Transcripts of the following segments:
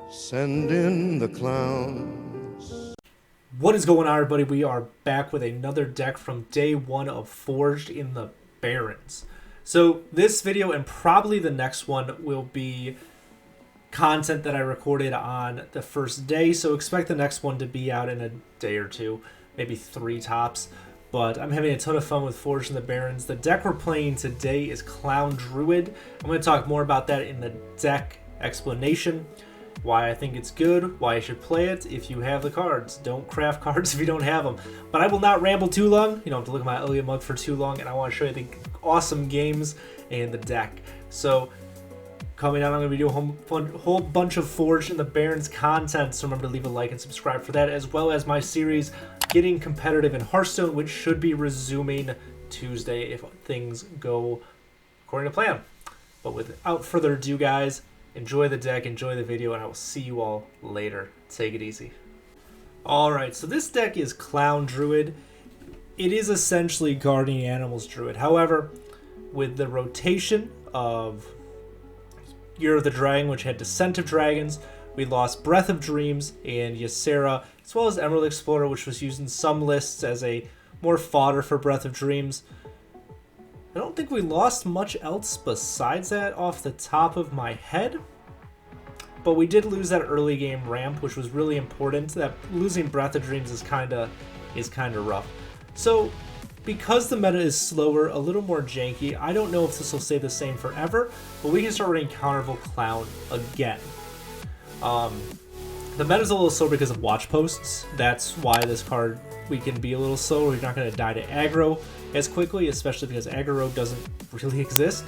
Send in the clowns. What is going on, everybody? We are back with another deck from day one of Forged in the Barrens. So this video and probably the next one will be content that I recorded on the first day. So expect the next one to be out in a day or two, maybe 3 tops. But I'm having a ton of fun with Forged in the Barrens. The deck we're playing today is Clown Druid. I'm going to talk more about that in the deck explanation. Why I think it's good, why I should play it if you have the cards. Don't craft cards if you don't have them. But I will not ramble too long. You don't have to look at my Elliot mug for too long, and I want to show you the awesome games and the deck. So, coming out, I'm going to be doing a whole bunch of Forged in the Barrens content, so remember to leave a like and subscribe for that, as well as my series Getting Competitive in Hearthstone, which should be resuming Tuesday if things go according to plan. But without further ado, guys, enjoy the deck, enjoy the video, and I will see you all later. Take it easy. Alright, so this deck is Clown Druid. It is essentially Guardian Animals Druid. However, with the rotation of Year of the Dragon, which had Descent of Dragons, we lost Breath of Dreams and Ysera, as well as Emerald Explorer, which was used in some lists as a more fodder for Breath of Dreams. I don't think we lost much else besides that off the top of my head, but we did lose that early game ramp, which was really important. That losing Breath of Dreams is kind of rough. So because the meta is slower, a little more janky, I don't know if this will stay the same forever, but we can start running Counterable Clown again. The meta is a little slow because of watch posts. That's why this card, we can be a little slower. We're not going to die to aggro as quickly, especially because aggro doesn't really exist.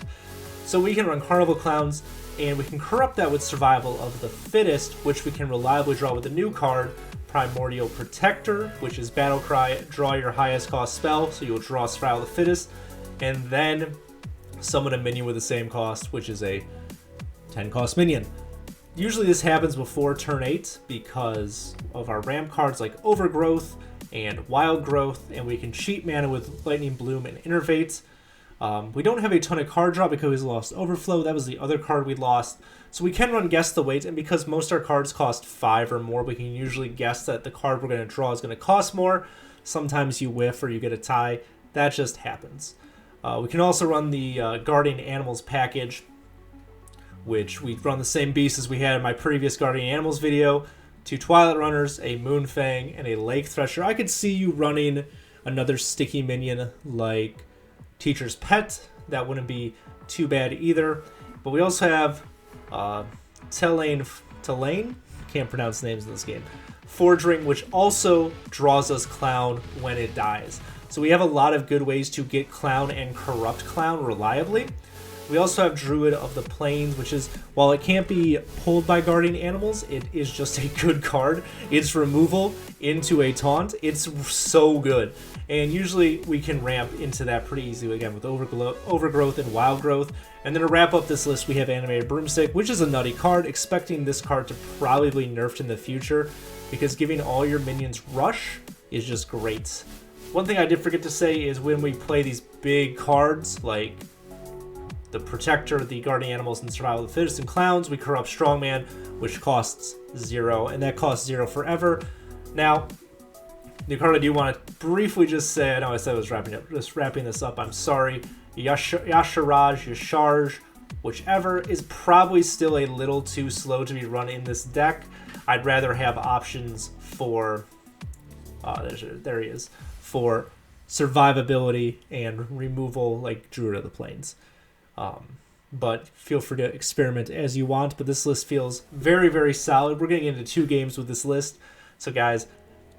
So we can run Carnival Clowns, and we can corrupt that with Survival of the Fittest, which we can reliably draw with a new card, Primordial Protector, which is Battle Cry, draw your highest cost spell, so you'll draw Survival of the Fittest, and then summon a minion with the same cost, which is a 10 cost minion. Usually this happens before turn 8 because of our ramp cards like Overgrowth and Wild Growth, and we can cheat mana with Lightning Bloom and Innervate. We don't have a ton of card draw because we lost Overflow. That was the other card we lost. So we can run Guess the Weight, and because most of our cards cost 5 or more, we can usually guess that the card we're going to draw is going to cost more. Sometimes you whiff or you get a tie. That just happens. We can also run the Guardian Animals package, which we run the same beast as we had in my previous Guardian Animals video. 2 Twilight Runners, a Moonfang, and a Lake Thresher. I could see you running another sticky minion like Teacher's Pet. That wouldn't be too bad either. But we also have Telane, can't pronounce names in this game, Forging, which also draws us Clown when it dies. So we have a lot of good ways to get Clown and corrupt Clown reliably. We also have Druid of the Plains, which is, while it can't be pulled by Guardian Animals, it is just a good card. It's removal into a taunt. It's so good. And usually we can ramp into that pretty easily, again, with Overgrowth and Wild Growth. And then to wrap up this list, we have Animated Broomstick, which is a nutty card, expecting this card to probably be nerfed in the future, because giving all your minions Rush is just great. One thing I did forget to say is when we play these big cards, like the Protector, the Guardian Animals, and Survival of the Fittest, and Clowns, we corrupt Strongman, which costs 0, and that costs 0 forever. Now, the card I do want to briefly just say, I know I said I was wrapping this up, I'm sorry, Yasharaj, whichever, is probably still a little too slow to be run in this deck. I'd rather have options for, there he is, for survivability and removal like Druid of the Plains. But feel free to experiment as you want, but this list feels very, very solid. We're getting into 2 games with this list. So guys,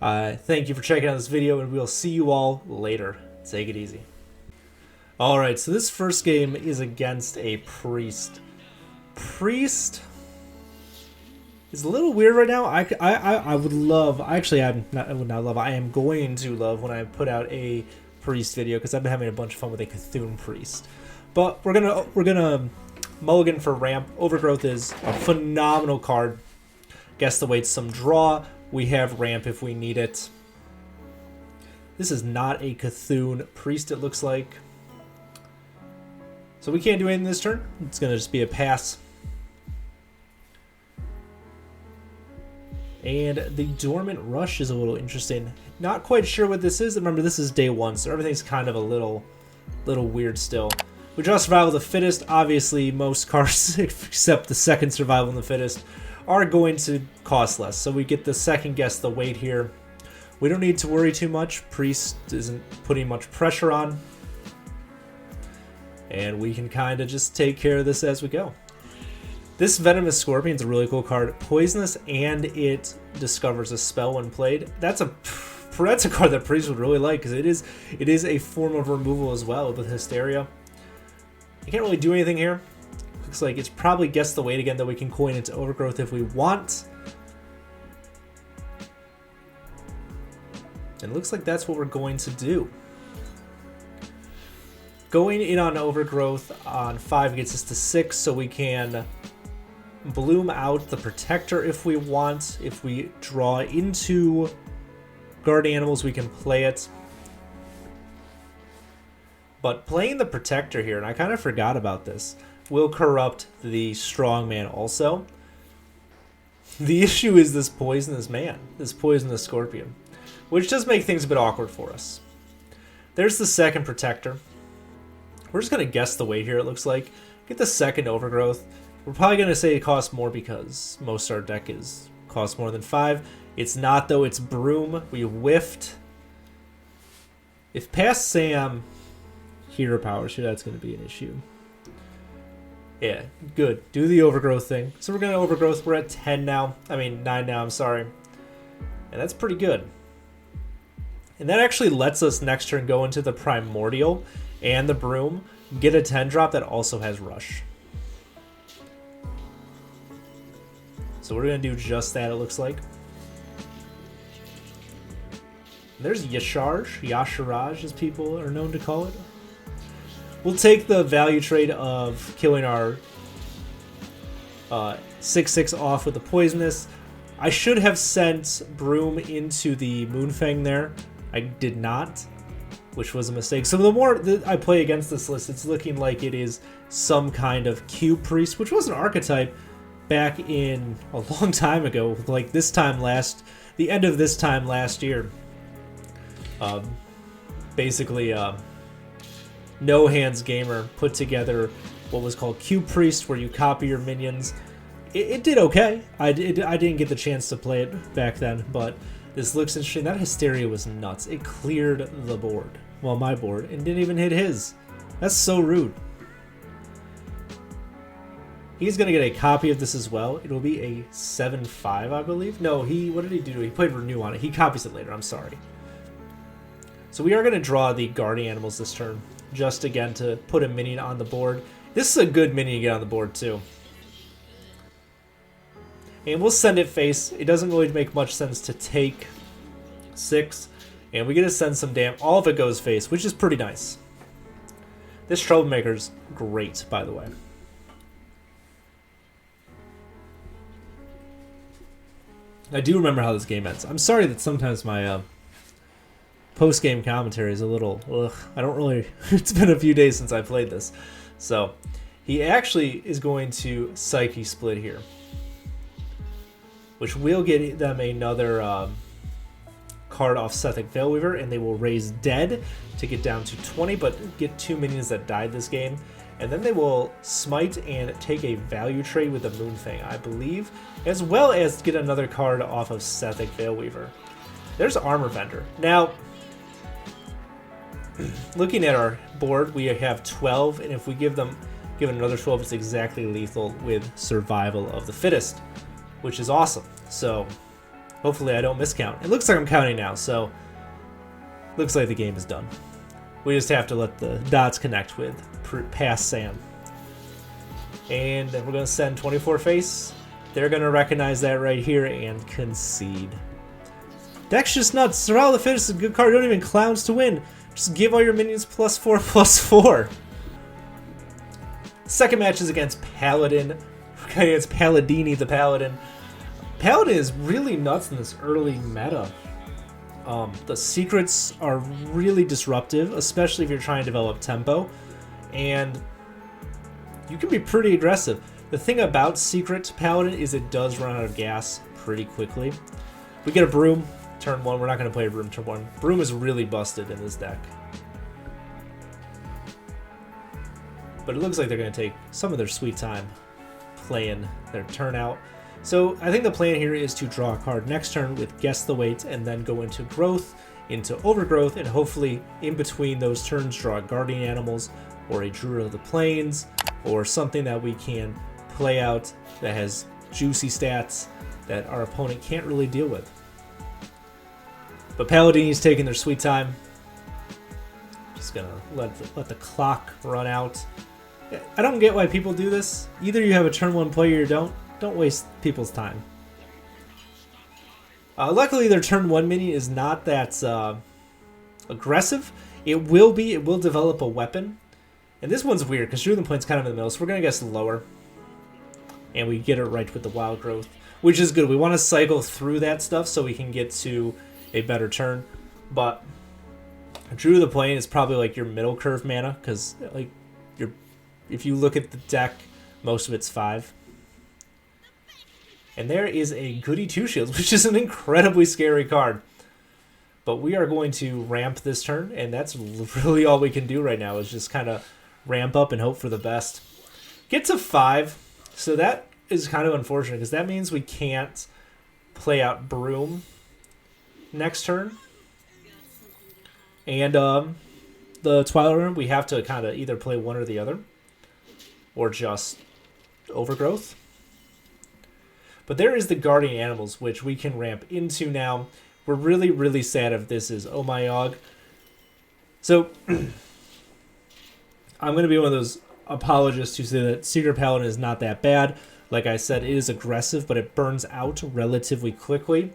thank you for checking out this video, and we'll see you all later. Take it easy. Alright, so this first game is against a Priest. Priest is a little weird right now. I would love, actually I would not love, I am going to love when I put out a Priest video, because I've been having a bunch of fun with a Cthulhu Priest. But we're gonna mulligan for ramp. Overgrowth is a phenomenal card. Guess the Weight's some draw. We have ramp if we need it. This is not a Cthulhu Priest, it looks like. So we can't do anything this turn. It's gonna just be a pass. And the Dormant Rush is a little interesting. Not quite sure what this is. Remember, this is day 1, so everything's kind of a little weird still. We draw Survival of the Fittest. Obviously, most cards, except the second Survival of the Fittest, are going to cost less. So we get the second Guess the Weight here. We don't need to worry too much. Priest isn't putting much pressure on. And we can kind of just take care of this as we go. This Venomous Scorpion is a really cool card. Poisonous, and it discovers a spell when played. That's a card that Priest would really like, because it is a form of removal as well with Hysteria. I can't really do anything here. Looks like it's probably Guess the Weight again, that we can coin into Overgrowth if we want. And it looks like that's what we're going to do. Going in on Overgrowth on 5 gets us to 6, so we can bloom out the Protector if we want. If we draw into Guardian Animals, we can play it. But playing the Protector here, and I kind of forgot about this, will corrupt the Strongman also. The issue is this Poisonous Man, this Poisonous Scorpion, which does make things a bit awkward for us. There's the second Protector. We're just going to Guess the Weight here, it looks like. Get the second Overgrowth. We're probably going to say it costs more because most of our deck costs more than 5. It's not, though. It's Broom. We whiffed. If past Sam Hero Power, sure, that's going to be an issue. Yeah, good. Do the Overgrowth thing. So we're going to Overgrowth. We're at 10 now. I mean, 9 now, I'm sorry. And that's pretty good. And that actually lets us next turn go into the Primordial and the Broom, get a 10-drop that also has Rush. So we're going to do just that, it looks like. And there's Yasharaj, as people are known to call it. We'll take the value trade of killing our 6/6 off with the Poisonous. I should have sent Broom into the Moonfang there. I did not, which was a mistake. So the more that I play against this list, it's looking like it is some kind of Cube Priest, which was an archetype back in a long time ago, like the end of this time last year. Basically, No Hands Gamer put together what was called Cube Priest, where you copy your minions. It did okay. I didn't get the chance to play it back then, but this looks interesting. That Hysteria was nuts. It cleared the board. Well, my board, and didn't even hit his. That's so rude. He's going to get a copy of this as well. It will be a 7/5, I believe. No, what did he do? He played Renew on it. He copies it later. I'm sorry. So we are going to draw the Guardian Animals this turn, just again to put a minion on the board. This is a good minion to get on the board, too. And we'll send it face. It doesn't really make much sense to take 6. And we get to send some damage. All of it goes face, which is pretty nice. This Troublemaker's great, by the way. I do remember how this game ends. I'm sorry that sometimes my post-game commentary is a little... Ugh, I don't really... It's been a few days since I played this. So, he actually is going to Psyche Split here, which will get them another card off Sethic Veilweaver, and they will raise Dead to get down to 20, but get 2 minions that died this game. And then they will Smite and take a value trade with the Moonfang, I believe, as well as get another card off of Sethic Veilweaver. There's Armor Vendor. Now, looking at our board, we have 12, and if we give another 12, it's exactly lethal with Survival of the Fittest, which is awesome. So hopefully I don't miscount. It looks like I'm counting now, so looks like the game is done. We just have to let the dots connect with past Sam. And then we're going to send 24 face. They're going to recognize that right here and concede. Deck's just nuts. Survival of the Fittest is a good card. You don't even clowns to win. Just give all your minions +4/+4. Second match is against Paladin. Against Paladini the Paladin. Paladin is really nuts in this early meta. The secrets are really disruptive, especially if you're trying to develop tempo, and you can be pretty aggressive. The thing about Secret Paladin is it does run out of gas pretty quickly. We get a Broom, turn 1. We're not going to play a Broom turn 1. Broom is really busted in this deck. But it looks like they're going to take some of their sweet time playing their turn out. So I think the plan here is to draw a card next turn with Guess the Weight and then go into Growth, into Overgrowth, and hopefully in between those turns draw Guardian Animals or a Druid of the Plains or something that we can play out that has juicy stats that our opponent can't really deal with. But Paladini's taking their sweet time. Just gonna let the clock run out. I don't get why people do this. Either you have a turn 1 play or you don't. Don't waste people's time. Luckily, their turn 1 mini is not that aggressive. It will develop a weapon. And this one's weird because Druid of the Plains kind of in the middle, so we're going to guess lower. And we get it right with the Wild Growth, which is good. We want to cycle through that stuff so we can get to a better turn. But Druid of the Plain is probably like your middle curve mana because like if you look at the deck, most of it's 5. And there is a Goody Two Shields, which is an incredibly scary card. But we are going to ramp this turn, and that's really all we can do right now is just kind of ramp up and hope for the best. Get to 5, so that is kind of unfortunate because that means we can't play out Broom next turn. And the Twilight Rune, we have to kind of either play one or the other, or just Overgrowth. But there is the Guardian Animals, which we can ramp into now. We're really, really sad if this is Oh My Yogg. So, I'm going to be one of those apologists who say that Secret Paladin is not that bad. Like I said, it is aggressive, but it burns out relatively quickly.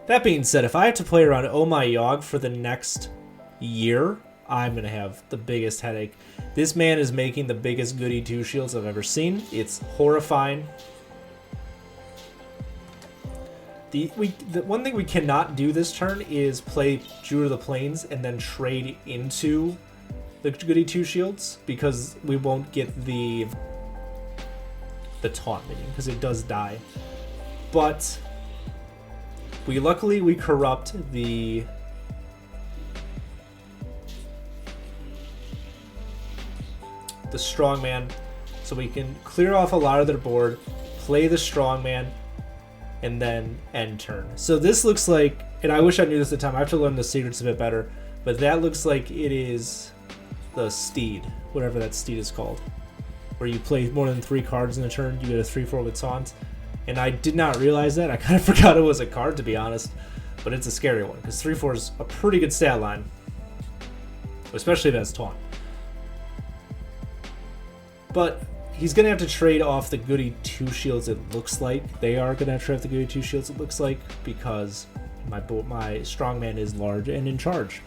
That being said, if I have to play around Oh My Yogg for the next year, I'm going to have the biggest headache. This man is making the biggest Goody Two Shields I've ever seen. It's horrifying. The one thing we cannot do this turn is play Druid of the Plains and then trade into the Goody Two Shields because we won't get the taunt minion because it does die. But luckily we corrupt the strongman, so we can clear off a lot of their board, play the strongman, and then end turn. So this looks like, and I wish I knew this at the time, I have to learn the secrets a bit better, but that looks like it is the steed, whatever that steed is called, where you play more than 3 cards in a turn, you get a 3/4 with taunt. And I did not realize that. I kind of forgot it was a card, to be honest, but it's a scary one because 3/4 is a pretty good stat line, especially if it has taunt. But he's going to have to trade off the Goody Two Shields, it looks like. They are going to have to trade off the Goody Two Shields, it looks like, because my strongman is large and in charge.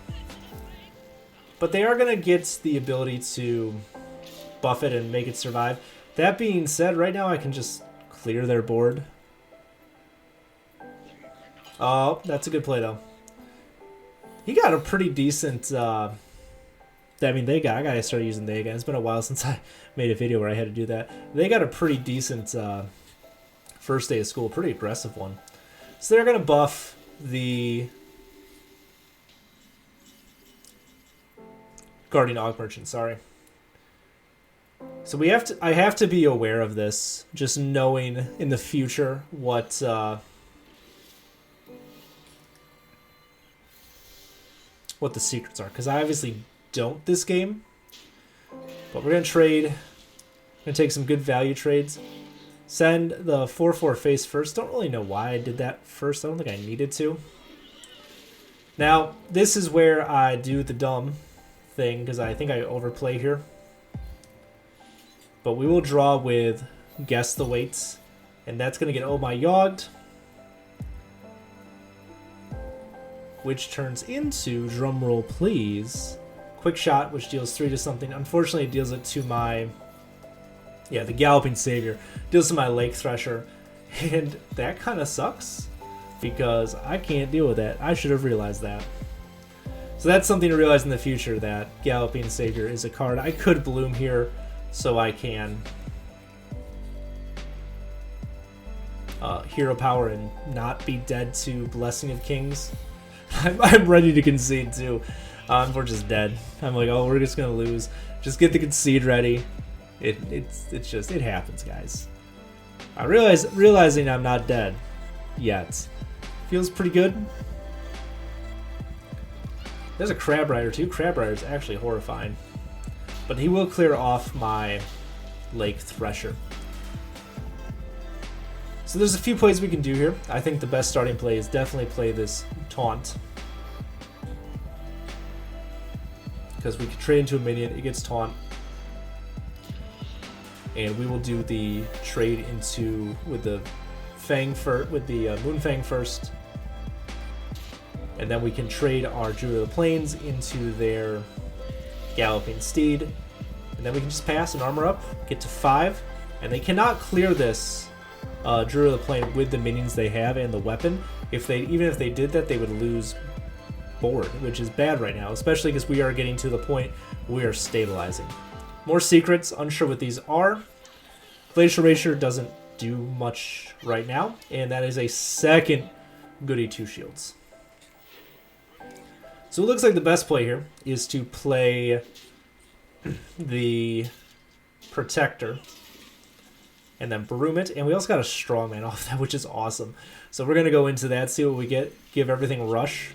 But they are going to get the ability to buff it and make it survive. That being said, right now I can just clear their board. Oh, that's a good play, though. He got a pretty decent... I gotta start using they again. It's been a while since I made a video where I had to do that. They got a pretty decent first day of school, pretty aggressive one. So they're gonna buff the Guardian Og Merchant, sorry. So I have to be aware of this, just knowing in the future what the secrets are, because I obviously don't this game, but we're gonna trade. We're gonna take some good value trades. Send the 4/4 face first. Don't really know why I did that first. I don't think I needed to. Now this is where I do the dumb thing because I think I overplay here. But we will draw with Guess the Weights, and that's gonna get Oh My Yogg, which turns into, drumroll please, Quick Shot, which deals 3 to something. Unfortunately, it deals it to my... Yeah, the Galloping Savior. Deals to my Lake Thresher. And that kind of sucks, because I can't deal with that. I should have realized that. So that's something to realize in the future, that Galloping Savior is a card I could bloom here, so I can hero power and not be dead to Blessing of Kings. I'm ready to concede too. We're just dead. I'm like, oh, we're just gonna lose. Just get the concede ready. It happens, guys. Realizing I'm not dead yet feels pretty good. There's a Crab Rider too. Crab Rider is actually horrifying, but he will clear off my Lake Thresher. So there's a few plays we can do here. I think the best starting play is definitely play this Taunt, because we can trade into a minion, it gets Taunt, and we will do the trade into with the Moonfang first, and then we can trade our Druid of the Plains into their Galloping Steed, and then we can just pass and armor up, get to 5, and they cannot clear this Druid of the Plain with the minions they have and the weapon. Even if they did that, they would lose board, which is bad right now, especially because we are getting to the point we are stabilizing. More secrets, unsure what these are. Glacial Erasure doesn't do much right now, and that is a second Goody 2 Shields. So it looks like the best play here is to play the Protector and then Broom it, and we also got a Strongman off that, which is awesome. So we're going to go into that, see what we get, give everything Rush.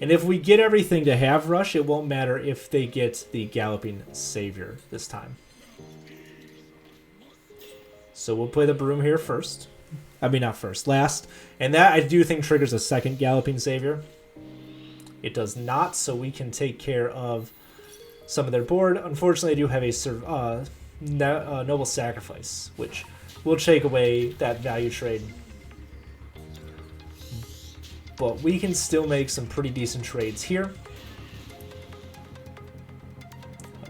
And if we get everything to have Rush, it won't matter if they get the Galloping Savior this time. So we'll play the Broom here first. I mean, not first, last. And that, I do think, triggers a second Galloping Savior. It does not, so we can take care of some of their board. Unfortunately, I do have a Noble Sacrifice, which will take away that value trade. But we can still make some pretty decent trades here.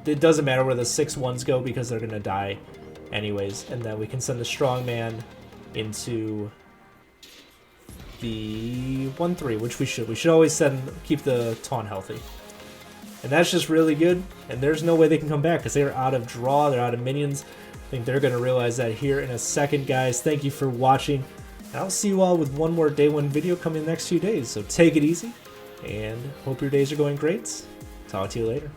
It doesn't matter where the 6/1s go because they're going to die anyways. And then we can send the Strongman into the 1/3, which we should. We should always keep the Taunt healthy. And that's just really good. And there's no way they can come back because they're out of draw. They're out of minions. I think they're going to realize that here in a second, guys. Thank you for watching. And I'll see you all with one more Day 1 video coming in the next few days. So take it easy and hope your days are going great. Talk to you later.